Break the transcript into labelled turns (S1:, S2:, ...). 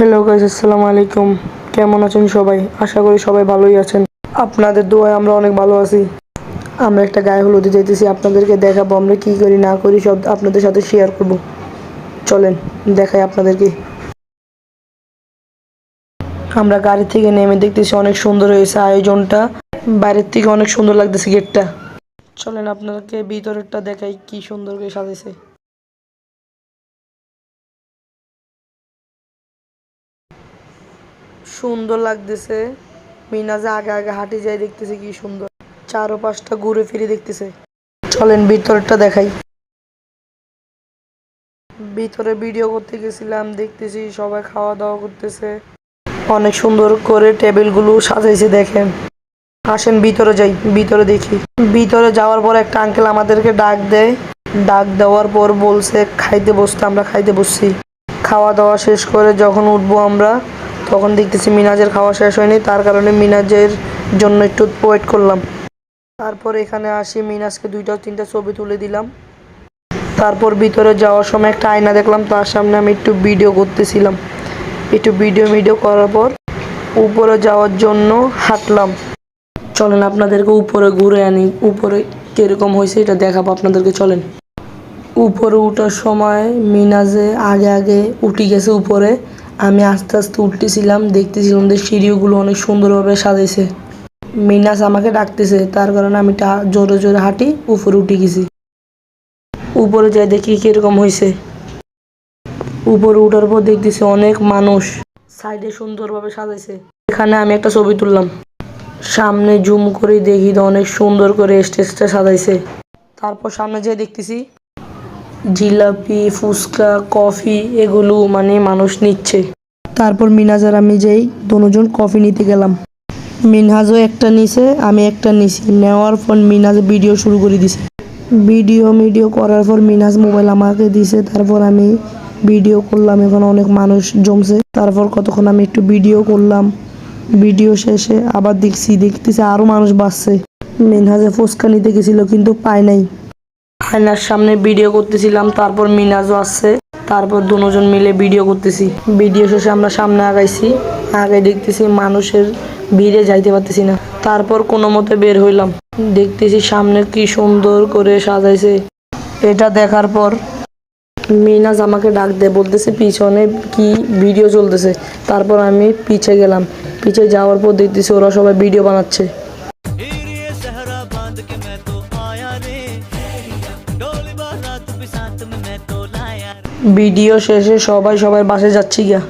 S1: Hello guys, আসসালামু আলাইকুম। কেমন আছেন সবাই? আশা করি সবাই ভালোই আছেন। আপনাদের দোয়ায় আমরা অনেক ভালো আছি। আমরা একটা গায়ে হলুদে যেতেছি, আপনাদেরকে দেখাবো আমরা কি করি না করি, সব আপনাদের সাথে শেয়ার করব। চলেন দেখাই আপনাদেরকে। আমরা গাড়ি থেকে নেমে দেখতেছি অনেক সুন্দর হয়েছে আয়োজনটা। বাইরের থেকে অনেক সুন্দর লাগতেছে গেটটা। চলেন আপনাদেরকে ভিতরেরটা দেখাই কি সুন্দর করে সাজাইছে। সুন্দর লাগতেছে। মিনাজে আগে আগে হাঁটি যাই, দেখতেছে কি সুন্দর। চারো পাঁচটা ঘুরে ফিরে দেখতেছে। চলেন ভিতরটা দেখাই। ভিতরে ভিডিও করতে গেছিলাম, দেখতেছি সবাই খাওয়া দাওয়া করতেছে। অনেক সুন্দর করে টেবিলগুলো সাজাইছে দেখেন। আসেন ভিতরে যাই, ভিতরে দেখি। ভিতরে যাওয়ার পর একটা আঙ্কেল আমাদেরকে ডাক দেয়। ডাক দেওয়ার পর বলছে খাইতে বসতে, আমরা খাইতে বসছি। খাওয়া দাওয়া শেষ করে যখন উঠবো আমরা, তখন দেখতেছি মিনাজের খাওয়া শেষ হয়নি, তার কারণে মিনাজের জন্য একটু ওয়েট করলাম। তারপর এখানে আসি, মিনাজকে দুইটা তিনটা ছবি তুলে দিলাম। তারপর ভিতরে যাওয়ার সময় একটা আয়না দেখলাম, তার সামনে আমি একটু ভিডিও করতেছিলাম। একটু ভিডিও করার পর উপরে যাওয়ার জন্য হাঁটলাম। চলেন আপনাদেরকে উপরে ঘুরে আনি, উপরে কিরকম হয়েছে এটা দেখাবো আপনাদেরকে। চলেন। উপরে উঠার সময় মিনাজে আগে আগে উঠে গেছে উপরে। আমি আস্তে আস্তে উঠতেছিলাম, দেখতেছিলাম যে সিঁড়িগুলো অনেক সুন্দরভাবে সাজাইছে। মিনাজ আমাকে ডাকতেছে, তার কারণে আমি জোরে জোরে হাঁটি উপরে উঠে গেছি। উপরে যাই দেখি কিরকম হয়েছে। উপরে উঠার পর দেখতেছি অনেক মানুষ, সাইডে সুন্দরভাবে সাজাইছে। এখানে আমি একটা ছবি তুললাম। সামনে জুম করে দেখি অনেক সুন্দর করে স্টেজটা সাজাইছে। তারপর সামনে যেয়ে দেখতেছি জিলাপি, ফুচকা, কফি এগুলো মানে মানুষ নিচ্ছে। তারপর মিনাজ আর আমি যেই দুজন কফি নিতে গেলাম। মিনহাজও একটা নিছে, আমি একটা নিছি। নেওয়ার পর মিনাজ ভিডিও শুরু করে দিছে। ভিডিও করার পর মিনাজ মোবাইল আমাকে দিছে। তারপর আমি ভিডিও করলাম। এখন অনেক মানুষ জমছে। তারপর কতক্ষণ আমি একটু ভিডিও করলাম। ভিডিও শেষে আবার দেখতেছি আরো মানুষ বাড়ছে। মিনহাজে ফুচকা নিতে গেছিল কিন্তু পায় নাই। আয়নার সামনে ভিডিও করতেছিলাম, তারপর মিনাজও আসছে। তারপর দুজন মিলে ভিডিও করতেছি। ভিডিও শেষে আমরা সামনে আগাইছি। আগে দেখতেছি মানুষের ভিড়ে যাইতে পারতেছি না। তারপর কোনো মতে বের হইলাম। দেখতেছি সামনে কি সুন্দর করে সাজাইছে। এটা দেখার পর মিনাজ আমাকে ডাক দেয়, বলতেছে পিছনে কি ভিডিও চলতেছে। তারপর আমি পিছে গেলাম। পিছে যাওয়ার পর দেখতেছি ওরা সবাই ভিডিও বানাচ্ছে। ভিডিও শেষে সবাই বাসে যাচ্ছি গিয়া।